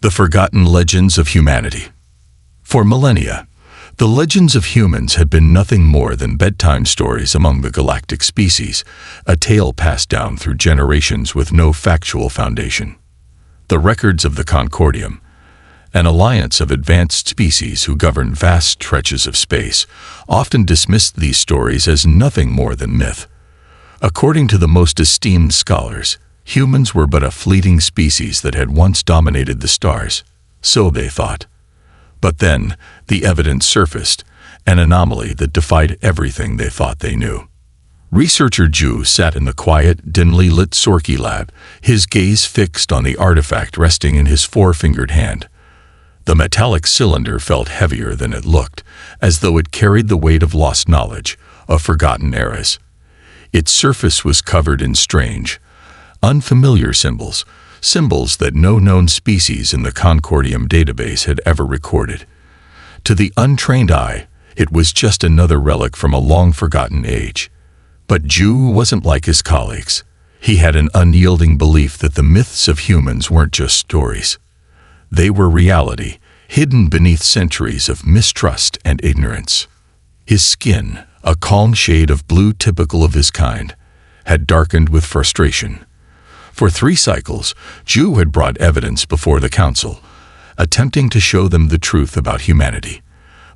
The Forgotten Legends of Humanity. For millennia, the legends of humans had been nothing more than bedtime stories among the galactic species, a tale passed down through generations with no factual foundation. The records of the Concordium, an alliance of advanced species who govern vast stretches of space, often dismissed these stories as nothing more than myth. According to the most esteemed scholars, humans were but a fleeting species that had once dominated the stars. So they thought. But then, the evidence surfaced, an anomaly that defied everything they thought they knew. Researcher Ju sat in the quiet, dimly lit Sorky lab, his gaze fixed on the artifact resting in his four-fingered hand. The metallic cylinder felt heavier than it looked, as though it carried the weight of lost knowledge, of forgotten eras. Its surface was covered in strange, unfamiliar symbols that no known species in the Concordium database had ever recorded. To the untrained eye, it was just another relic from a long-forgotten age. But Ju wasn't like his colleagues. He had an unyielding belief that the myths of humans weren't just stories. They were reality, hidden beneath centuries of mistrust and ignorance. His skin, a calm shade of blue typical of his kind, had darkened with frustration. For 3 cycles, Ju had brought evidence before the council, attempting to show them the truth about humanity.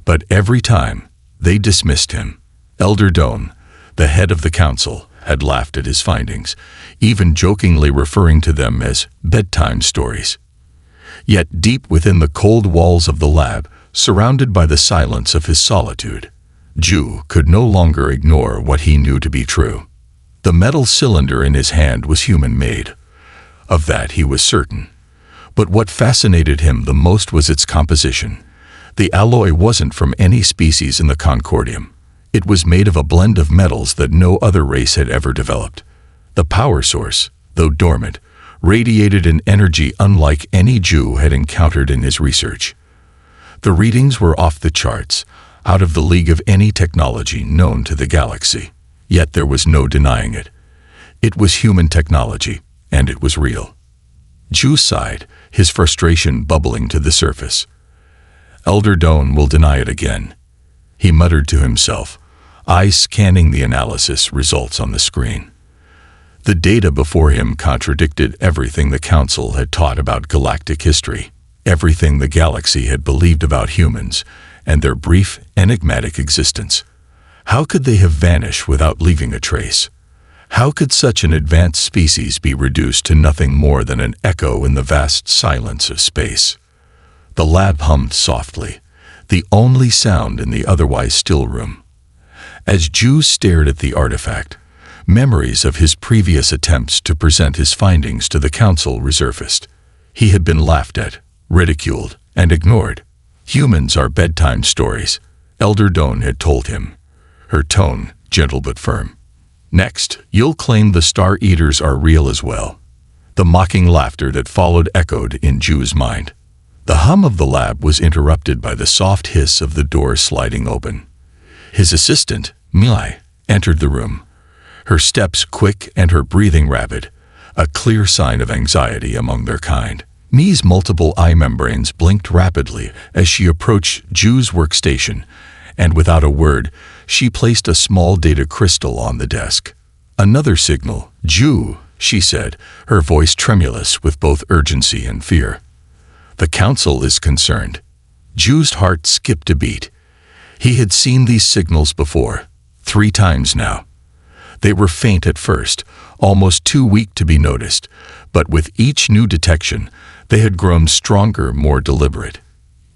But every time, they dismissed him. Elder Doan, the head of the council, had laughed at his findings, even jokingly referring to them as bedtime stories. Yet deep within the cold walls of the lab, surrounded by the silence of his solitude, Ju could no longer ignore what he knew to be true. The metal cylinder in his hand was human-made. Of that he was certain. But what fascinated him the most was its composition. The alloy wasn't from any species in the Concordium. It was made of a blend of metals that no other race had ever developed. The power source, though dormant, radiated an energy unlike any Ju had encountered in his research. The readings were off the charts, out of the league of any technology known to the galaxy. Yet there was no denying it. It was human technology, and it was real. Ju sighed, his frustration bubbling to the surface. Elder Doan will deny it again, he muttered to himself, eyes scanning the analysis results on the screen. The data before him contradicted everything the Council had taught about galactic history, everything the galaxy had believed about humans, and their brief, enigmatic existence. How could they have vanished without leaving a trace? How could such an advanced species be reduced to nothing more than an echo in the vast silence of space? The lab hummed softly, the only sound in the otherwise still room. As Ju stared at the artifact, memories of his previous attempts to present his findings to the Council resurfaced. He had been laughed at, ridiculed, and ignored. Humans are bedtime stories, Elder Doan had told him, her tone gentle but firm. Next, you'll claim the Star Eaters are real as well. The mocking laughter that followed echoed in Ju's mind. The hum of the lab was interrupted by the soft hiss of the door sliding open. His assistant, Milai, entered the room, her steps quick and her breathing rapid, a clear sign of anxiety among their kind. Mi's multiple eye membranes blinked rapidly as she approached Ju's workstation, and without a word, she placed a small data crystal on the desk. Another signal, Ju, she said, her voice tremulous with both urgency and fear. The Council is concerned. Ju's heart skipped a beat. He had seen these signals before, 3 times now. They were faint at first, almost too weak to be noticed, but with each new detection, they had grown stronger, more deliberate.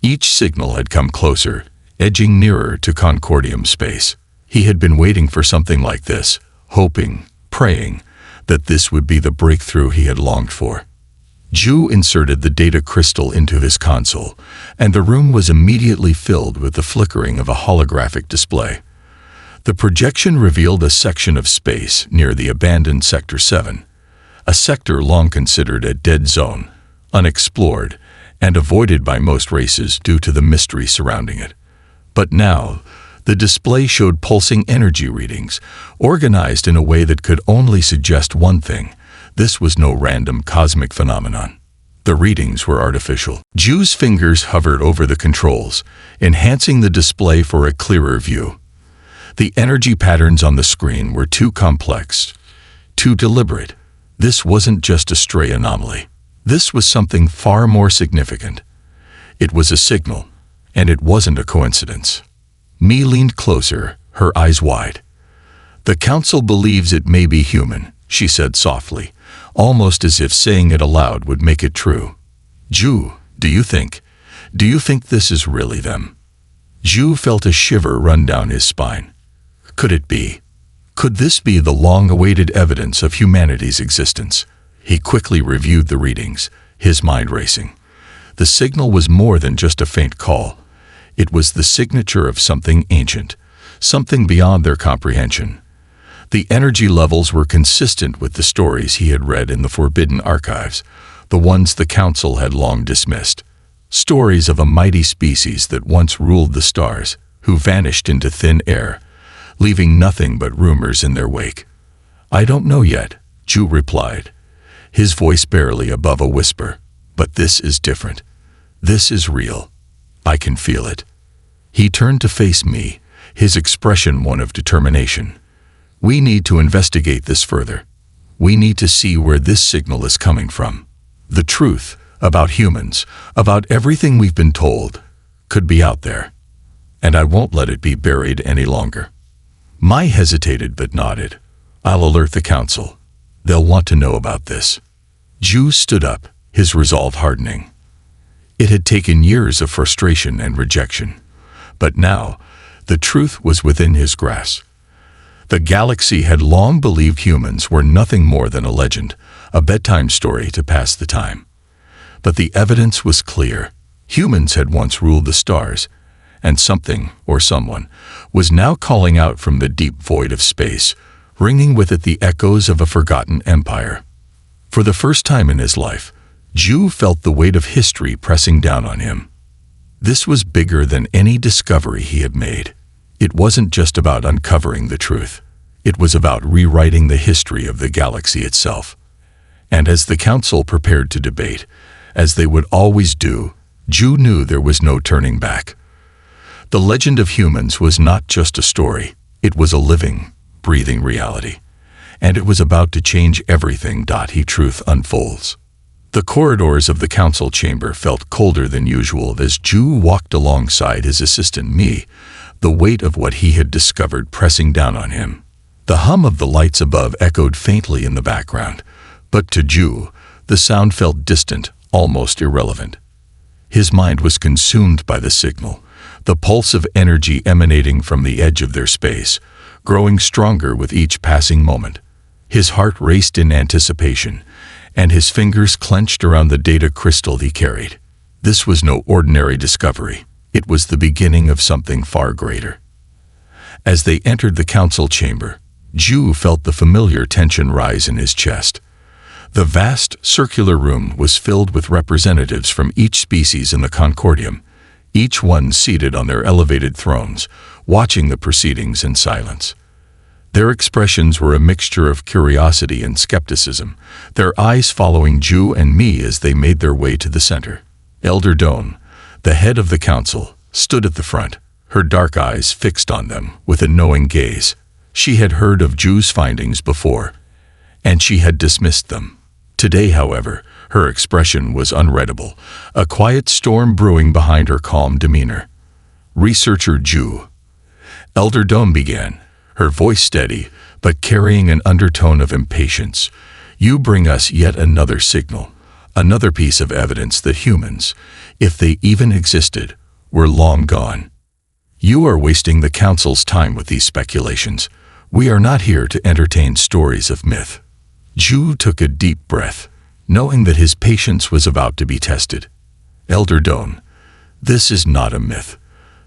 Each signal had come closer, edging nearer to Concordium space. He had been waiting for something like this, hoping, praying, that this would be the breakthrough he had longed for. Ju inserted the data crystal into his console, and the room was immediately filled with the flickering of a holographic display. The projection revealed a section of space near the abandoned Sector 7, a sector long considered a dead zone, unexplored, and avoided by most races due to the mystery surrounding it. But now, the display showed pulsing energy readings, organized in a way that could only suggest one thing: this was no random cosmic phenomenon. The readings were artificial. Ju's fingers hovered over the controls, enhancing the display for a clearer view. The energy patterns on the screen were too complex, too deliberate. This wasn't just a stray anomaly. This was something far more significant. It was a signal, and it wasn't a coincidence. Mi leaned closer, her eyes wide. "The Council believes it may be human," she said softly, almost as if saying it aloud would make it true. "Ju, do you think this is really them?" Ju felt a shiver run down his spine. Could it be? Could this be the long-awaited evidence of humanity's existence? He quickly reviewed the readings, his mind racing. The signal was more than just a faint call. It was the signature of something ancient, something beyond their comprehension. The energy levels were consistent with the stories he had read in the Forbidden Archives, the ones the Council had long dismissed. Stories of a mighty species that once ruled the stars, who vanished into thin air, leaving nothing but rumors in their wake. "I don't know yet," Ju replied, his voice barely above a whisper. "But this is different. This is real. I can feel it." He turned to face me, his expression one of determination. "We need to investigate this further. We need to see where this signal is coming from. The truth about humans, about everything we've been told, could be out there. And I won't let it be buried any longer." Mai hesitated but nodded. "I'll alert the Council. They'll want to know about this." Ju stood up, his resolve hardening. It had taken years of frustration and rejection, but now the truth was within his grasp. The galaxy had long believed humans were nothing more than a legend, a bedtime story to pass the time. But the evidence was clear. Humans had once ruled the stars, and something, or someone, was now calling out from the deep void of space, bringing with it the echoes of a forgotten empire. For the first time in his life, Ju felt the weight of history pressing down on him. This was bigger than any discovery he had made. It wasn't just about uncovering the truth. It was about rewriting the history of the galaxy itself. And as the Council prepared to debate, as they would always do, Ju knew there was no turning back. The legend of humans was not just a story. It was a living, breathing reality. And it was about to change everything. He truth unfolds. The corridors of the Council chamber felt colder than usual as Ju walked alongside his assistant Mi, the weight of what he had discovered pressing down on him. The hum of the lights above echoed faintly in the background, but to Ju, the sound felt distant, almost irrelevant. His mind was consumed by the signal, the pulse of energy emanating from the edge of their space, growing stronger with each passing moment. His heart raced in anticipation, and his fingers clenched around the data crystal he carried. This was no ordinary discovery. It was the beginning of something far greater. As they entered the Council chamber, Ju felt the familiar tension rise in his chest. The vast, circular room was filled with representatives from each species in the Concordium, each one seated on their elevated thrones, watching the proceedings in silence. Their expressions were a mixture of curiosity and skepticism, their eyes following Ju and Mi as they made their way to the center. Elder Doan, the head of the Council, stood at the front, her dark eyes fixed on them with a knowing gaze. She had heard of Ju's findings before, and she had dismissed them. Today, however, her expression was unreadable, a quiet storm brewing behind her calm demeanor. "Researcher Ju," Elder Doan began, her voice steady, but carrying an undertone of impatience. "You bring us yet another signal, another piece of evidence that humans, if they even existed, were long gone. You are wasting the Council's time with these speculations. We are not here to entertain stories of myth." Ju took a deep breath, knowing that his patience was about to be tested. "Elder Doan, this is not a myth.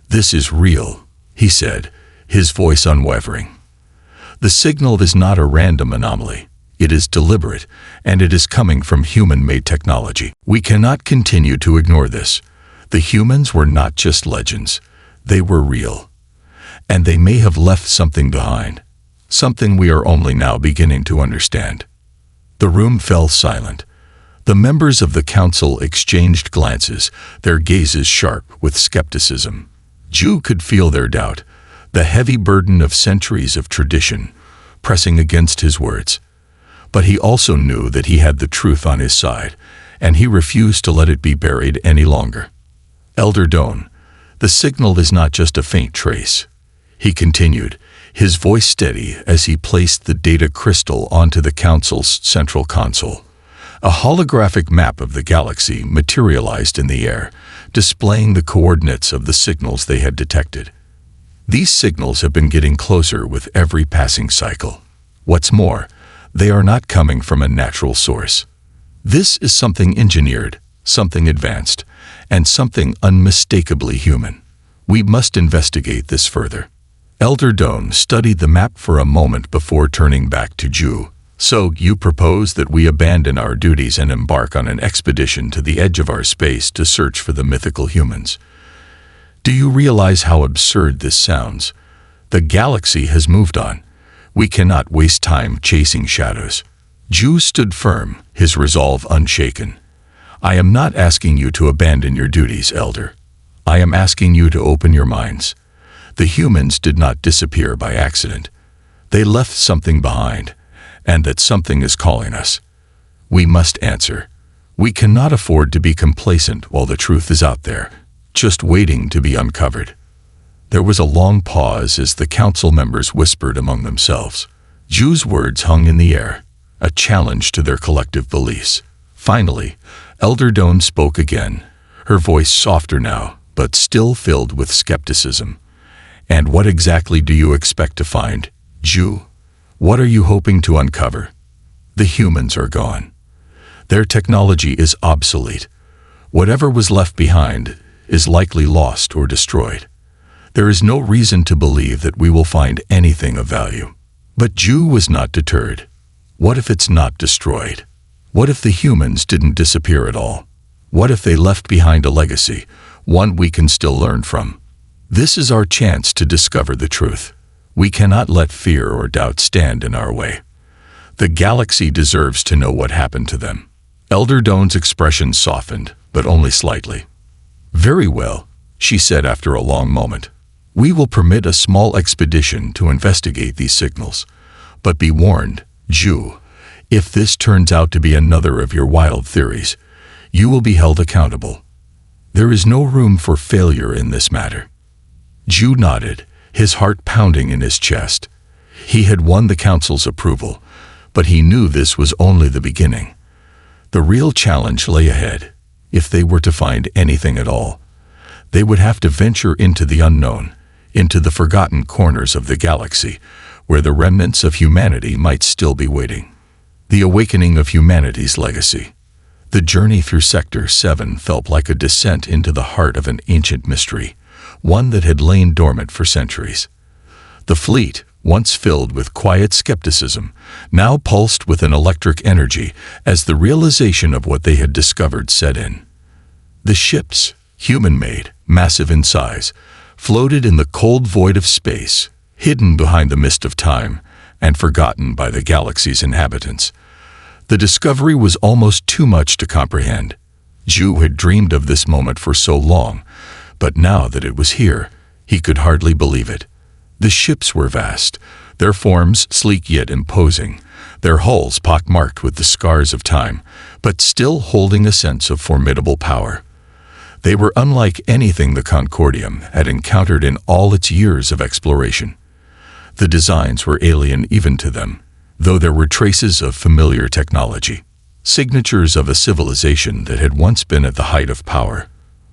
This is real," he said, his voice unwavering. "The signal is not a random anomaly. It is deliberate, and it is coming from human-made technology. We cannot continue to ignore this. The humans were not just legends. They were real. And they may have left something behind, something we are only now beginning to understand." The room fell silent. The members of the council exchanged glances, their gazes sharp with skepticism. Ju could feel their doubt, the heavy burden of centuries of tradition, pressing against his words. But he also knew that he had the truth on his side, and he refused to let it be buried any longer. Elder Doan, the signal is not just a faint trace, he continued, his voice steady as he placed the data crystal onto the council's central console. A holographic map of the galaxy materialized in the air, displaying the coordinates of the signals they had detected. These signals have been getting closer with every passing cycle. What's more, they are not coming from a natural source. This is something engineered, something advanced, and something unmistakably human. We must investigate this further. Elder Doan studied the map for a moment before turning back to Ju. So, you propose that we abandon our duties and embark on an expedition to the edge of our space to search for the mythical humans. Do you realize how absurd this sounds? The galaxy has moved on. We cannot waste time chasing shadows. Ju stood firm, his resolve unshaken. I am not asking you to abandon your duties, Elder. I am asking you to open your minds. The humans did not disappear by accident. They left something behind, and that something is calling us. We must answer. We cannot afford to be complacent while the truth is out there, just waiting to be uncovered. There was a long pause as the council members whispered among themselves. Ju's words hung in the air, a challenge to their collective beliefs. Finally, Elder Doan spoke again, her voice softer now, but still filled with skepticism. And what exactly do you expect to find, Ju? What are you hoping to uncover? The humans are gone. Their technology is obsolete. Whatever was left behind is likely lost or destroyed. There is no reason to believe that we will find anything of value. But Ju was not deterred. What if it's not destroyed? What if the humans didn't disappear at all? What if they left behind a legacy, one we can still learn from? This is our chance to discover the truth. We cannot let fear or doubt stand in our way. The galaxy deserves to know what happened to them. Elder Doan's expression softened, but only slightly. Very well, she said after a long moment. We will permit a small expedition to investigate these signals. But be warned, Ju, if this turns out to be another of your wild theories, you will be held accountable. There is no room for failure in this matter. Ju nodded, his heart pounding in his chest. He had won the council's approval, but he knew this was only the beginning. The real challenge lay ahead. If they were to find anything at all, they would have to venture into the unknown, into the forgotten corners of the galaxy, where the remnants of humanity might still be waiting. The awakening of humanity's legacy. The journey through Sector 7 felt like a descent into the heart of an ancient mystery, one that had lain dormant for centuries. The fleet, once filled with quiet skepticism, now pulsed with an electric energy as the realization of what they had discovered set in. The ships, human-made, massive in size, floated in the cold void of space, hidden behind the mist of time, and forgotten by the galaxy's inhabitants. The discovery was almost too much to comprehend. Ju had dreamed of this moment for so long, but now that it was here, he could hardly believe it. The ships were vast, their forms sleek yet imposing, their hulls pockmarked with the scars of time, but still holding a sense of formidable power. They were unlike anything the Concordium had encountered in all its years of exploration. The designs were alien even to them, though there were traces of familiar technology, signatures of a civilization that had once been at the height of power.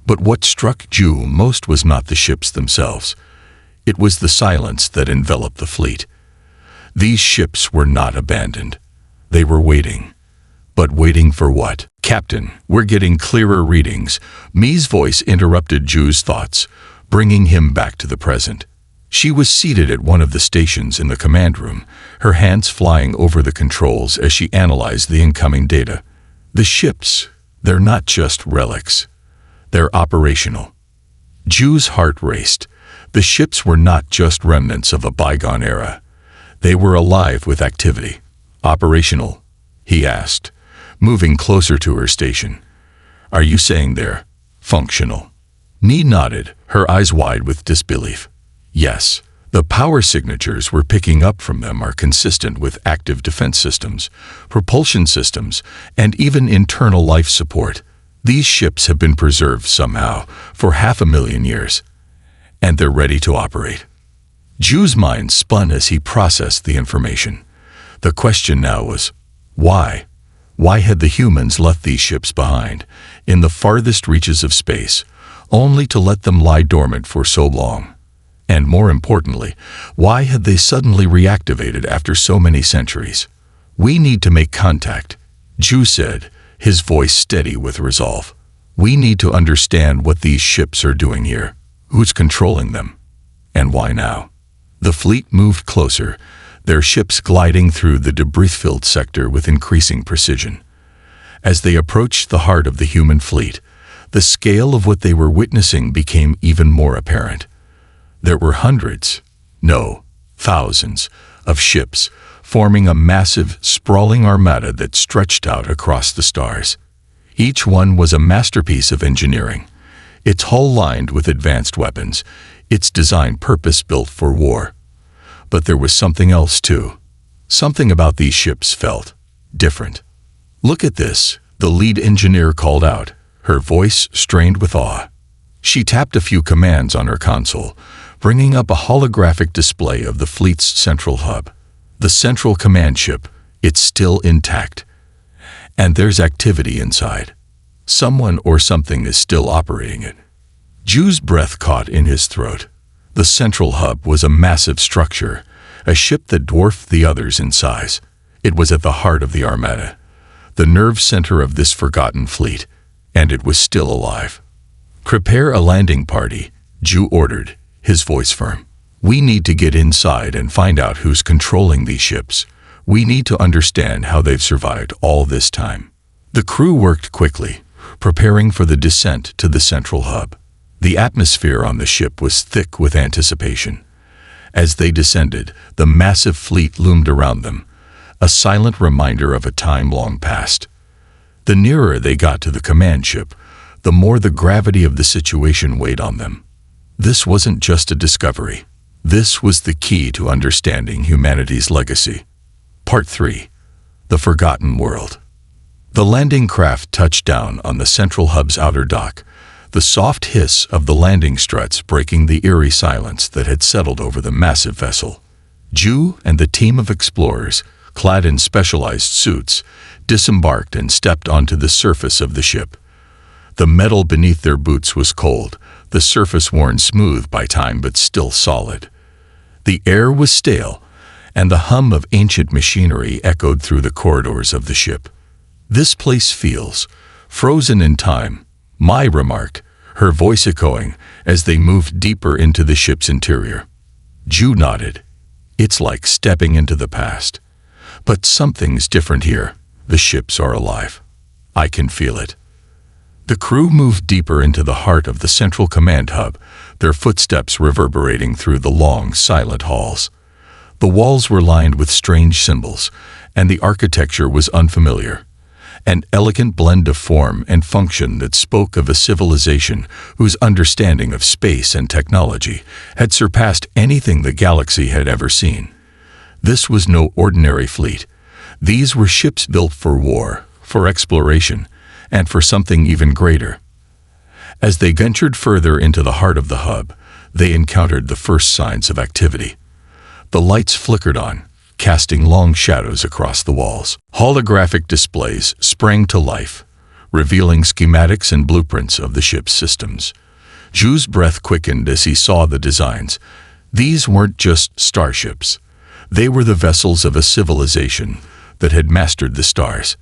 But what struck Ju most was not the ships themselves. It was the silence that enveloped the fleet. These ships were not abandoned. They were waiting. But waiting for what? Captain, we're getting clearer readings. Mi's voice interrupted Ju's thoughts, bringing him back to the present. She was seated at one of the stations in the command room, her hands flying over the controls as she analyzed the incoming data. The ships, they're not just relics. They're operational. Ju's heart raced. The ships were not just remnants of a bygone era. They were alive with activity. Operational? He asked. moving closer to her station. "Are you saying they're functional?" Nee nodded, her eyes wide with disbelief. "Yes. The power signatures we're picking up from them are consistent with active defense systems, propulsion systems, and even internal life support. These ships have been preserved somehow for 500,000 years, and they're ready to operate." Ju's mind spun as he processed the information. The question now was, why? Why had the humans left these ships behind, in the farthest reaches of space, only to let them lie dormant for so long? And more importantly, why had they suddenly reactivated after so many centuries? "We need to make contact," Ju said, his voice steady with resolve. "We need to understand what these ships are doing here, who's controlling them, and why now." The fleet moved closer, their ships gliding through the debris-filled sector with increasing precision. As they approached the heart of the human fleet, the scale of what they were witnessing became even more apparent. There were hundreds, no, thousands, of ships, forming a massive, sprawling armada that stretched out across the stars. Each one was a masterpiece of engineering, its hull lined with advanced weapons, its design purpose-built for war. But there was something else too. Something about these ships felt different. "Look at this," the lead engineer called out, her voice strained with awe. She tapped a few commands on her console, bringing up a holographic display of the fleet's central hub. The central command ship, it's still intact. And there's activity inside. Someone or something is still operating it. Ju's breath caught in his throat. The central hub was a massive structure, a ship that dwarfed the others in size. It was at the heart of the armada, the nerve center of this forgotten fleet, and it was still alive. "Prepare a landing party," Ju ordered, his voice firm. "We need to get inside and find out who's controlling these ships. We need to understand how they've survived all this time." The crew worked quickly, preparing for the descent to the central hub. The atmosphere on the ship was thick with anticipation. As they descended, the massive fleet loomed around them, a silent reminder of a time long past. The nearer they got to the command ship, the more the gravity of the situation weighed on them. This wasn't just a discovery. This was the key to understanding humanity's legacy. Part 3. The Forgotten World. The landing craft touched down on the central hub's outer dock, the soft hiss of the landing struts breaking the eerie silence that had settled over the massive vessel. Ju and the team of explorers, clad in specialized suits, disembarked and stepped onto the surface of the ship. The metal beneath their boots was cold, the surface worn smooth by time but still solid. The air was stale, and the hum of ancient machinery echoed through the corridors of the ship. "This place feels frozen in time," Mai remarked, her voice echoing as they moved deeper into the ship's interior. Ju nodded. "It's like stepping into the past. But something's different here. The ships are alive. I can feel it." The crew moved deeper into the heart of the central command hub, their footsteps reverberating through the long, silent halls. The walls were lined with strange symbols, and the architecture was unfamiliar. An elegant blend of form and function that spoke of a civilization whose understanding of space and technology had surpassed anything the galaxy had ever seen. This was no ordinary fleet. These were ships built for war, for exploration, and for something even greater. As they ventured further into the heart of the hub, they encountered the first signs of activity. The lights flickered on, casting long shadows across the walls. Holographic displays sprang to life, revealing schematics and blueprints of the ship's systems. Ju's breath quickened as he saw the designs. These weren't just starships. They were the vessels of a civilization that had mastered the stars.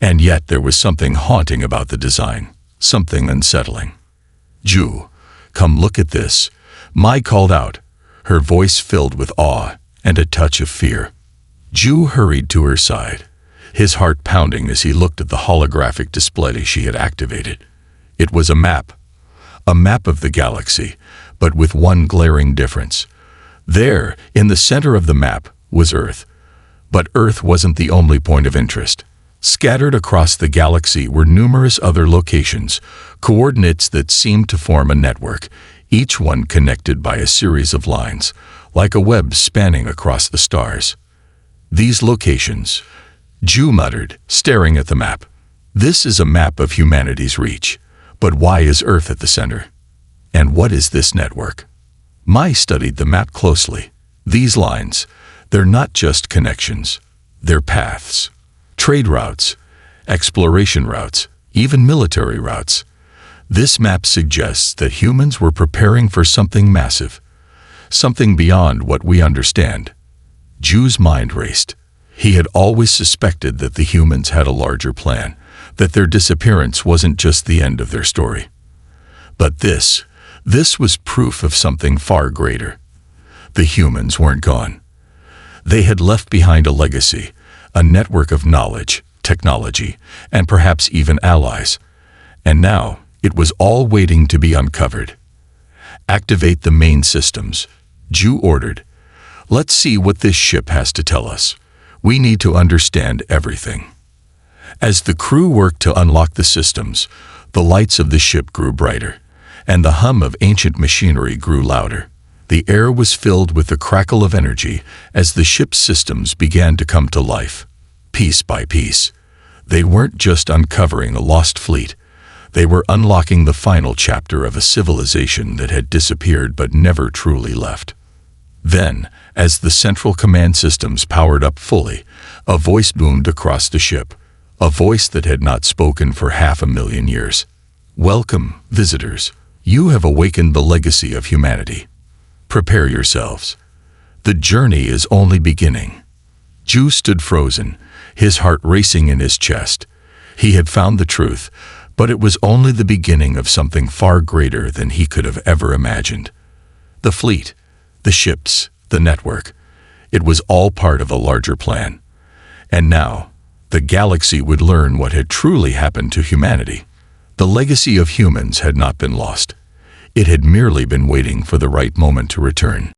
And yet there was something haunting about the design, something unsettling. "Ju, come look at this," Mai called out, her voice filled with awe and a touch of fear. Ju hurried to her side, his heart pounding as he looked at the holographic display she had activated. It was a map of the galaxy, but with one glaring difference. There, in the center of the map, was Earth. But Earth wasn't the only point of interest. Scattered across the galaxy were numerous other locations, coordinates that seemed to form a network, each one connected by a series of lines, like a web spanning across the stars. These locations, Ju muttered, staring at the map. This is a map of humanity's reach. But why is Earth at the center? And what is this network? Mai studied the map closely. These lines, they're not just connections. They're paths, trade routes, exploration routes, even military routes. This map suggests that humans were preparing for something massive, something beyond what we understand. Ju's mind raced. He had always suspected that the humans had a larger plan, that their disappearance wasn't just the end of their story. But this was proof of something far greater. The humans weren't gone. They had left behind a legacy, a network of knowledge, technology, and perhaps even allies. And now, it was all waiting to be uncovered. Activate the main systems, Ju ordered. Let's see what this ship has to tell us. We need to understand everything. As the crew worked to unlock the systems, the lights of the ship grew brighter, and the hum of ancient machinery grew louder. The air was filled with the crackle of energy as the ship's systems began to come to life. Piece by piece, they weren't just uncovering a lost fleet. They were unlocking the final chapter of a civilization that had disappeared but never truly left. Then, as the central command systems powered up fully, a voice boomed across the ship, a voice that had not spoken for 500,000 years. Welcome, visitors. You have awakened the legacy of humanity. Prepare yourselves. The journey is only beginning. Ju stood frozen, his heart racing in his chest. He had found the truth, but it was only the beginning of something far greater than he could have ever imagined. The fleet, the ships, the network, it was all part of a larger plan. And now, the galaxy would learn what had truly happened to humanity. The legacy of humans had not been lost. It had merely been waiting for the right moment to return.